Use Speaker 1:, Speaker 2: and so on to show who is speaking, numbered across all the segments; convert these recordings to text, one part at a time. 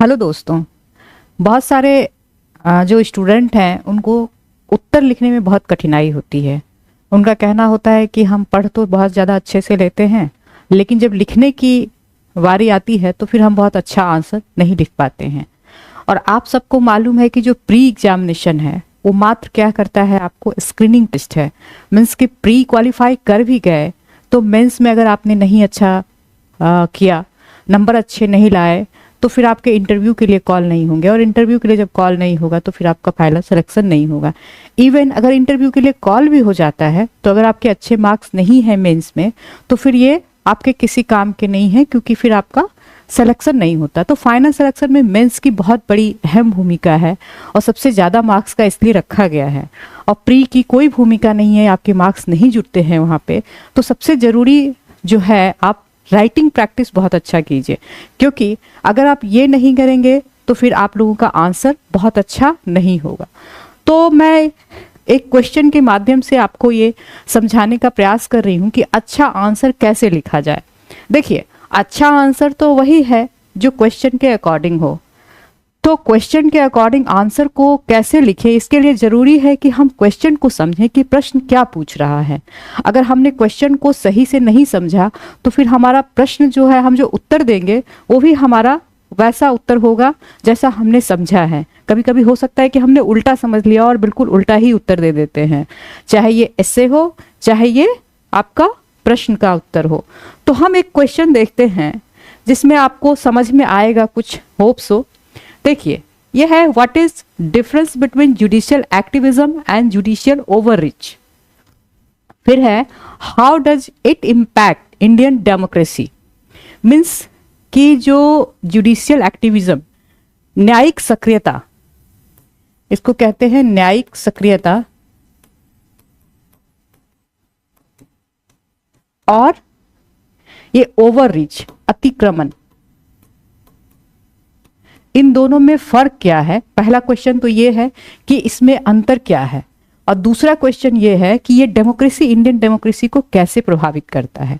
Speaker 1: Hello दोस्तों। बहुत सारे जो स्टूडेंट हैं उनको उत्तर लिखने में बहुत कठिनाई होती है। उनका कहना होता है कि हम पढ़ तो बहुत ज़्यादा अच्छे से लेते हैं, लेकिन जब लिखने की बारी आती है तो फिर हम बहुत अच्छा आंसर नहीं लिख पाते हैं। और आप सबको मालूम है कि जो प्री एग्जामिनेशन है वो मात्र क्या करता है, आपको स्क्रीनिंग टेस्ट है। मीन्स कि प्री क्वालिफाई कर भी गए तो मेंस में अगर आपने नहीं अच्छा किया, नंबर अच्छे नहीं लाए, तो फिर आपके इंटरव्यू के लिए कॉल नहीं होंगे, और इंटरव्यू के लिए जब कॉल नहीं होगा तो फिर आपका फाइनल सिलेक्शन नहीं होगा। इवन अगर इंटरव्यू के लिए कॉल भी हो जाता है तो अगर आपके अच्छे मार्क्स नहीं है मेंस में, तो फिर ये आपके किसी काम के नहीं है, क्योंकि फिर आपका सिलेक्शन नहीं होता। तो फाइनल सिलेक्शन में मेंस की बहुत बड़ी अहम भूमिका है और सबसे ज़्यादा मार्क्स का इसलिए रखा गया है। और प्री की कोई भूमिका नहीं है, आपके मार्क्स नहीं जुटते हैं वहाँ पे। तो सबसे ज़रूरी जो है, आप राइटिंग प्रैक्टिस बहुत अच्छा कीजिए, क्योंकि अगर आप ये नहीं करेंगे तो फिर आप लोगों का आंसर बहुत अच्छा नहीं होगा। तो मैं एक क्वेश्चन के माध्यम से आपको ये समझाने का प्रयास कर रही हूँ कि अच्छा आंसर कैसे लिखा जाए। देखिए, अच्छा आंसर तो वही है जो क्वेश्चन के अकॉर्डिंग हो। तो क्वेश्चन के अकॉर्डिंग आंसर को कैसे लिखें, इसके लिए जरूरी है कि हम क्वेश्चन को समझें कि प्रश्न क्या पूछ रहा है। अगर हमने क्वेश्चन को सही से नहीं समझा तो फिर हमारा प्रश्न जो है, हम जो उत्तर देंगे वो भी हमारा वैसा उत्तर होगा जैसा हमने समझा है। कभी कभी हो सकता है कि हमने उल्टा समझ लिया और बिल्कुल उल्टा ही उत्तर दे देते हैं, चाहे ये ऐसे हो चाहे ये आपका प्रश्न का उत्तर हो। तो हम एक क्वेश्चन देखते हैं जिसमें आपको समझ में आएगा कुछ, होप सो। देखिए, यह है, what is difference between judicial activism and judicial overreach. फिर है, how does it impact Indian democracy. Means कि जो जुडिशियल एक्टिविज्म, न्यायिक सक्रियता, इसको कहते हैं न्यायिक सक्रियता, और ये ओवररीच, अतिक्रमण, इन दोनों में फर्क क्या है। पहला क्वेश्चन तो ये है कि इसमें अंतर क्या है, और दूसरा क्वेश्चन ये है कि ये डेमोक्रेसी, इंडियन डेमोक्रेसी को कैसे प्रभावित करता है।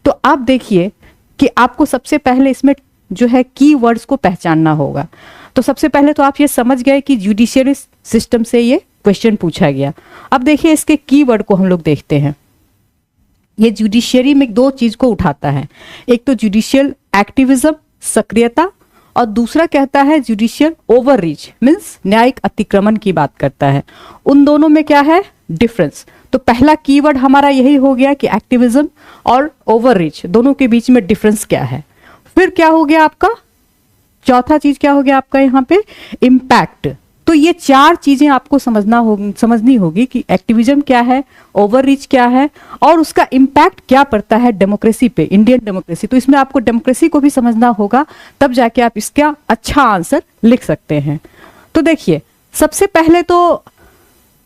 Speaker 1: तो आप देखिए कि आपको सबसे पहले इसमें जो है की वर्ड्स को पहचानना होगा। तो सबसे पहले तो आप ये समझ गए कि जुडिशियरी सिस्टम से ये क्वेश्चन पूछा गया। अब देखिए, इसके की वर्ड को हम लोग देखते हैं। ये जुडिशियरी में दो चीज को उठाता है, एक तो जुडिशियल एक्टिविज्म, सक्रियता, और दूसरा कहता है जुडिशियल ओवररीच, मीन्स न्यायिक अतिक्रमण की बात करता है। उन दोनों में क्या है डिफरेंस। तो पहला कीवर्ड हमारा यही हो गया कि एक्टिविज्म और ओवररीच दोनों के बीच में डिफरेंस क्या है। फिर क्या हो गया आपका, चौथा चीज क्या हो गया आपका यहाँ पे, इम्पैक्ट। तो ये चार चीजें आपको समझनी होगी कि एक्टिविज्म क्या है, ओवररीच क्या है, और उसका इम्पैक्ट क्या पड़ता है डेमोक्रेसी पे, इंडियन डेमोक्रेसी। तो इसमें आपको डेमोक्रेसी को भी समझना होगा, तब जाके आप इसका अच्छा आंसर लिख सकते हैं। तो देखिए, सबसे पहले तो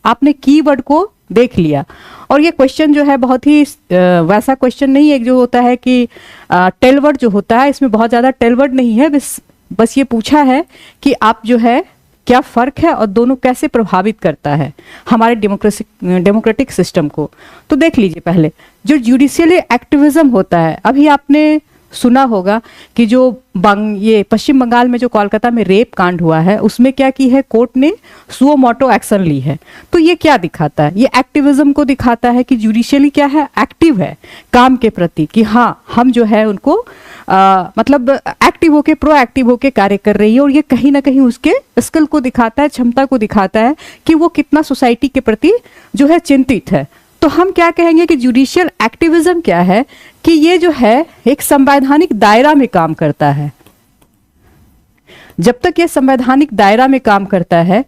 Speaker 1: आपने कीवर्ड को देख लिया, और ये क्वेश्चन जो है बहुत ही वैसा क्वेश्चन नहीं है जो होता है कि टेलवर्ड जो होता है, इसमें बहुत ज्यादा टेलवर्ड नहीं है। बस ये पूछा है कि आप जो है क्या फर्क है और दोनों कैसे प्रभावित करता है हमारे डेमोक्रेटिक सिस्टम को। तो देख लीजिए, पहले जो जुडिशियल एक्टिविज्म होता है, अभी आपने सुना होगा कि जो ये पश्चिम बंगाल में जो कोलकाता में रेप कांड हुआ है, उसमें क्या की है, कोर्ट ने सुओ मोटो एक्शन ली है। तो ये क्या दिखाता है, ये एक्टिविज्म को दिखाता है कि जुडिशियली क्या है, एक्टिव है काम के प्रति, कि हाँ हम जो है उनको मतलब एक्टिव होके, प्रोएक्टिव होके कार्य कर रही है। और ये कहीं ना कहीं उसके स्किल को दिखाता है, क्षमता को दिखाता है कि वो कितना सोसाइटी के प्रति जो है चिंतित है। तो हम क्या कहेंगे कि जुडिशियल एक्टिविज्म क्या है, कि ये जो है एक संवैधानिक दायरा में काम करता है। जब तक ये संवैधानिक दायरा में काम करता है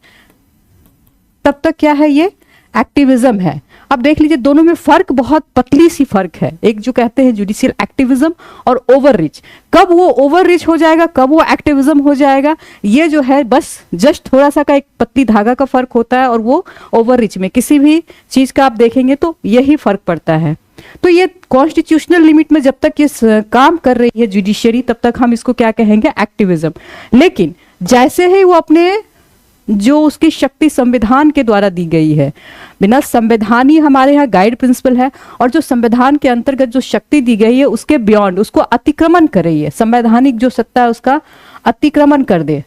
Speaker 1: तब तक क्या है, ये एक्टिविज्म है। अब देख लीजिए, दोनों में फर्क बहुत पतली सी फर्क है। एक जो कहते हैं जुडिशियल एक्टिविज्म और ओवररीच, कब वो ओवररीच हो जाएगा, कब वो एक्टिविज्म हो जाएगा, ये जो है बस जस्ट थोड़ा सा का एक पतली धागा का फर्क होता है। और वो ओवररीच में किसी भी चीज का आप देखेंगे तो यही फर्क पड़ता है। तो ये कॉन्स्टिट्यूशनल लिमिट में जब तक ये काम कर रही है जुडिशियरी, तब तक हम इसको क्या कहेंगे, एक्टिविज्म। लेकिन जैसे ही वो अपने जो उसकी शक्ति संविधान के द्वारा दी गई है। बिना संविधान ही हमारे यहाँ गाइड प्रिंसिपल है, और जो संविधान के अंतर्गत जो शक्ति दी गई है उसके बियॉन्ड, उसको अतिक्रमण कर रही है, संवैधानिक जो सत्ता है उसका अतिक्रमण कर दे,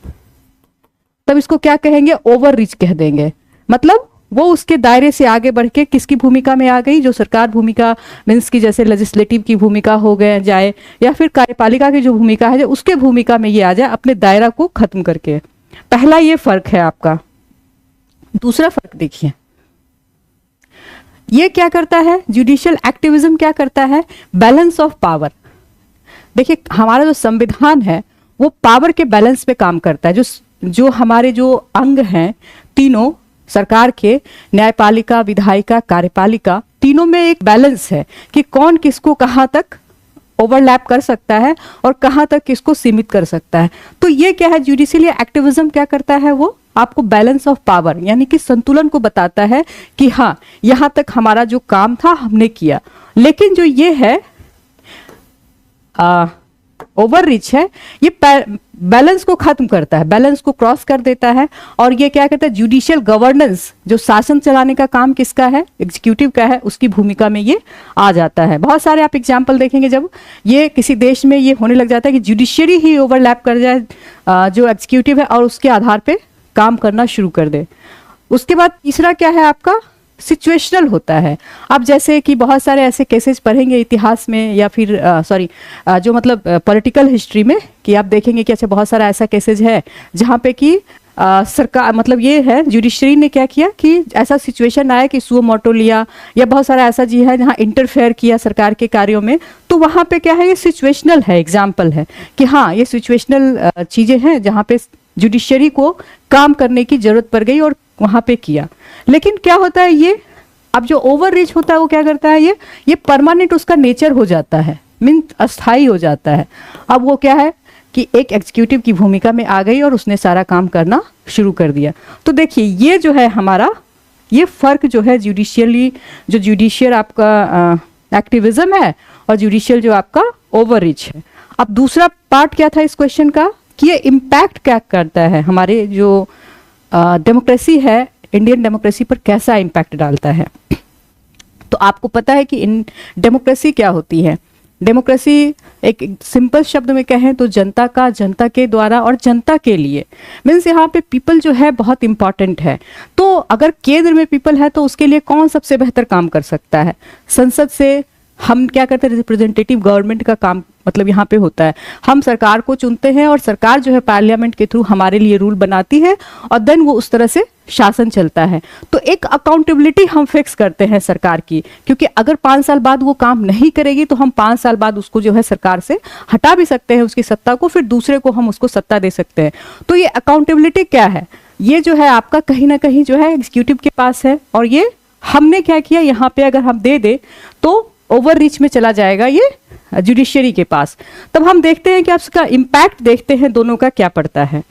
Speaker 1: तब इसको क्या कहेंगे, ओवर रीच कह देंगे। मतलब वो उसके दायरे से आगे बढ़ के किसकी भूमिका में आ गई, जो सरकार भूमिका मीन्स की जैसे लेजिस्लेटिव की भूमिका हो गए जाए, या फिर कार्यपालिका की जो भूमिका है उसके भूमिका में ये आ जाए, अपने दायरा को खत्म करके। पहला ये फर्क है आपका। दूसरा फर्क देखिए, ये क्या करता है, जुडिशियल एक्टिविज्म क्या करता है, बैलेंस ऑफ पावर। देखिए हमारा जो संविधान है वो पावर के बैलेंस पे काम करता है। जो हमारे जो अंग हैं तीनों, सरकार के, न्यायपालिका, विधायिका, कार्यपालिका, तीनों में एक बैलेंस है कि कौन किसको कहाँ तक ओवरलैप कर सकता है और कहाँ तक किसको सीमित कर सकता है। तो ये क्या है, जुडिशियल एक्टिविज्म क्या करता है, वो आपको बैलेंस ऑफ पावर यानी कि संतुलन को बताता है कि हाँ यहाँ तक हमारा जो काम था हमने किया। लेकिन जो ये है ओवर रीच है, ये बैलेंस को खत्म करता है, बैलेंस को क्रॉस कर देता है। और ये क्या कहता है, जुडिशियल गवर्नेंस, जो शासन चलाने का काम किसका है, एग्जीक्यूटिव का है, उसकी भूमिका में ये आ जाता है। बहुत सारे आप एग्जाम्पल देखेंगे जब ये किसी देश में ये होने लग जाता है कि जुडिशियरी ही ओवरलैप कर जाए जो एग्जीक्यूटिव है और उसके आधार पर काम करना शुरू कर दे। उसके बाद तीसरा क्या है आपका, सिचुएशनल होता है। आप जैसे कि बहुत सारे ऐसे केसेस पढ़ेंगे इतिहास में या फिर जो मतलब पॉलिटिकल हिस्ट्री में, कि आप देखेंगे कि अच्छा बहुत सारा ऐसा केसेस है जहाँ पे कि सरकार मतलब ये है जुडिशरी ने क्या किया कि ऐसा सिचुएशन आया कि सुओ मोटो लिया, या बहुत सारा ऐसा जी है जहाँ इंटरफेयर किया सरकार के कार्यों में। तो वहाँ पे क्या है, ये सिचुएशनल है, एग्जाम्पल है कि हाँ ये सिचुएशनल चीज़ें हैं जहाँ पे जुडिशरी को काम करने की जरूरत पड़ गई और वहाँ पे किया। लेकिन क्या होता है, ये अब जो ओवर रीच होता है वो क्या करता है, ये परमानेंट उसका नेचर हो जाता है, मीन अस्थाई हो जाता है। अब वो क्या है कि एक एग्जीक्यूटिव की भूमिका में आ गई और उसने सारा काम करना शुरू कर दिया। तो देखिए ये जो है हमारा, ये फर्क जो है जुडिशियल आपका एक्टिविज्म है और जुडिशियल जो आपका ओवर रीच है। अब दूसरा पार्ट क्या था इस क्वेश्चन का, कि ये इम्पैक्ट क्या करता है हमारे जो डेमोक्रेसी है, इंडियन डेमोक्रेसी पर कैसा इम्पैक्ट डालता है। तो आपको पता है कि इन डेमोक्रेसी क्या होती है। डेमोक्रेसी एक सिंपल शब्द में कहें तो जनता का, जनता के द्वारा और जनता के लिए, मीन्स यहाँ पे पीपल जो है बहुत इंपॉर्टेंट है। तो अगर केंद्र में पीपल है तो उसके लिए कौन सबसे बेहतर काम कर सकता है, संसद से हम क्या करते हैं, रिप्रेजेंटेटिव गवर्नमेंट का काम मतलब यहाँ पे होता है, हम सरकार को चुनते हैं और सरकार जो है पार्लियामेंट के थ्रू हमारे लिए रूल बनाती है और देन वो उस तरह से शासन चलता है। तो एक अकाउंटेबिलिटी हम फिक्स करते हैं सरकार की, क्योंकि अगर 5 साल बाद वो काम नहीं करेगी तो हम 5 साल बाद उसको जो है सरकार से हटा भी सकते हैं उसकी सत्ता को, फिर दूसरे को हम उसको सत्ता दे सकते हैं। तो ये अकाउंटेबिलिटी क्या है, ये जो है आपका कहीं ना कहीं जो है एग्जीक्यूटिव के पास है, और ये हमने क्या किया यहाँ पे अगर हम दे दे तो ओवर रीच में चला जाएगा ये जुडिशरी के पास। तब हम देखते हैं कि आप इसका इम्पैक्ट देखते हैं दोनों का क्या पड़ता है।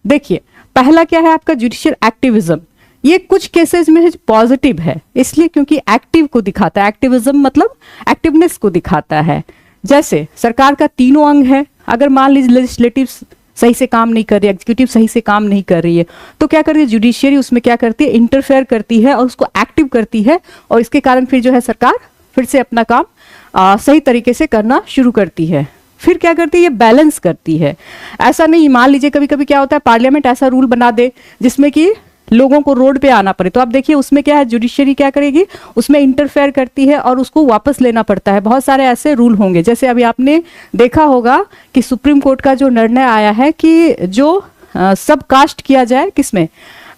Speaker 1: देखिए पहला क्या है आपका जुडिशियल एक्टिविज्म, ये कुछ केसेस में पॉजिटिव है इसलिए क्योंकि एक्टिव को दिखाता है, एक्टिविज्म मतलब एक्टिवनेस को दिखाता है। जैसे सरकार का तीनों अंग है, अगर मान लीजिए लेजिस्लेटिव सही से काम नहीं कर रही है, एग्जीक्यूटिव सही से काम नहीं कर रही है, तो क्या कर रही है जुडिशियरी, उसमें क्या करती है, इंटरफेयर करती है और उसको एक्टिव करती है, और इसके कारण फिर जो है सरकार फिर से अपना काम सही तरीके से करना शुरू करती है। फिर क्या करती है, ये बैलेंस करती है। ऐसा नहीं, मान लीजिए कभी कभी क्या होता है पार्लियामेंट ऐसा रूल बना दे जिसमें कि लोगों को रोड पे आना पड़े, तो आप देखिए उसमें क्या है, जुडिशरी क्या करेगी, उसमें इंटरफेयर करती है और उसको वापस लेना पड़ता है। बहुत सारे ऐसे रूल होंगे, जैसे अभी आपने देखा होगा कि सुप्रीम कोर्ट का जो निर्णय आया है कि जो सब कास्ट किया जाए, किसमें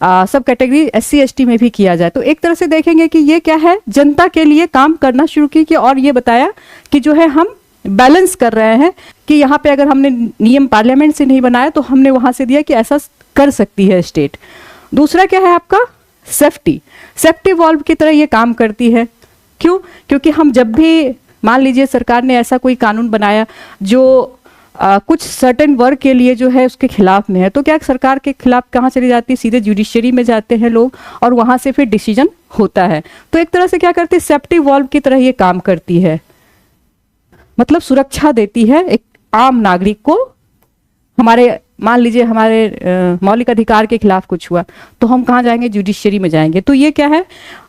Speaker 1: सब कैटेगरी SC ST में भी किया जाए। तो एक तरह से देखेंगे कि ये क्या है, जनता के लिए काम करना शुरू की, और ये बताया कि जो है हम बैलेंस कर रहे हैं कि यहाँ पे अगर हमने नियम पार्लियामेंट से नहीं बनाया तो हमने वहां से दिया कि ऐसा कर सकती है स्टेट। दूसरा क्या है आपका सेफ्टी वॉल्व की तरह ये काम करती है। क्यों, क्योंकि हम जब भी मान लीजिए सरकार ने ऐसा कोई कानून बनाया जो कुछ सर्टेन वर्ग के लिए जो है उसके खिलाफ में है, तो क्या सरकार के खिलाफ कहाँ चली जाती है, सीधे जुडिशरी में जाते हैं लोग और वहां से फिर डिसीजन होता है। तो एक तरह से क्या करती है, सेफ्टी वॉल्व की तरह ये काम करती है, मतलब सुरक्षा देती है एक आम नागरिक को, हमारे मान लीजिए हमारे मौलिक अधिकार के खिलाफ कुछ हुआ, तो हम कहाँ जाएंगे? जुडिशरी में जाएंगे। तो ये क्या है,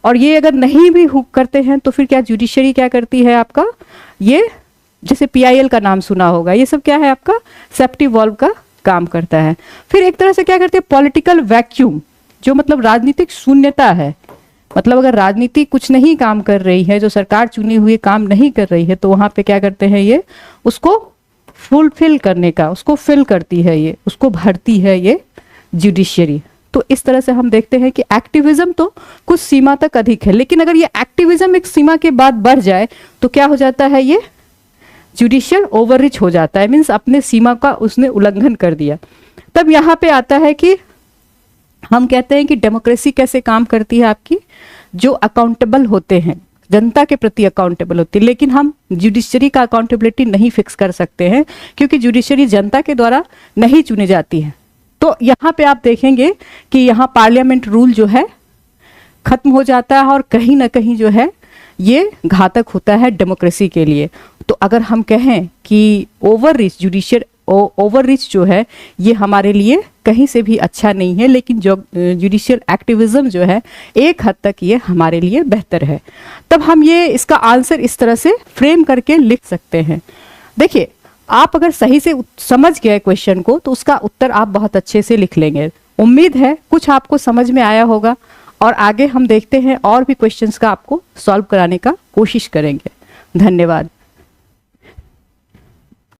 Speaker 1: और ये अगर नहीं भी करते हैं तो फिर क्या जुडिशरी क्या करती है आपका, ये जैसे पीआईएल का नाम सुना होगा, ये सब क्या है आपका सेफ्टी वॉल्व का काम करता है। फिर एक तरह से क्या करते हैं, पॉलिटिकल वैक्यूम, जो मतलब राजनीतिक शून्यता है, मतलब अगर राजनीति कुछ नहीं काम कर रही है, जो सरकार चुनी हुई काम नहीं कर रही है, तो वहां पे क्या करते हैं, ये उसको फुलफिल करने का, उसको फिल करती है, ये उसको भरती है ये जुडिशरी। तो इस तरह से हम देखते हैं कि एक्टिविज्म तो कुछ सीमा तक अधिक है, लेकिन अगर ये एक्टिविज्म एक सीमा के बाद बढ़ जाए तो क्या हो जाता है, ये जुडिशियल ओवररीच हो जाता है, मीन्स अपने सीमा का उसने उल्लंघन कर दिया। तब यहाँ पे आता है कि हम कहते हैं कि डेमोक्रेसी कैसे काम करती है आपकी, जो अकाउंटेबल होते हैं, जनता के प्रति अकाउंटेबल होती है, लेकिन हम जुडिशरी का अकाउंटेबिलिटी नहीं फिक्स कर सकते हैं क्योंकि जुडिशरी जनता के द्वारा नहीं चुनी जाती है। तो यहाँ पे आप देखेंगे कि यहाँ पार्लियामेंट रूल जो है खत्म हो जाता है और कहीं ना कहीं जो है ये घातक होता है डेमोक्रेसी के लिए। तो अगर हम कहें कि ओवररीच, जुडिशियल ओवररीच जो है ये हमारे लिए कहीं से भी अच्छा नहीं है, लेकिन जो जुडिशियल एक्टिविज्म जो है एक हद तक ये हमारे लिए बेहतर है। तब हम ये इसका आंसर इस तरह से फ्रेम करके लिख सकते हैं। देखिए, आप अगर सही से समझ गए क्वेश्चन को तो उसका उत्तर आप बहुत अच्छे से लिख लेंगे। उम्मीद है कुछ आपको समझ में आया होगा, और आगे हम देखते हैं और भी क्वेश्चंस का आपको सॉल्व कराने का कोशिश करेंगे। धन्यवाद।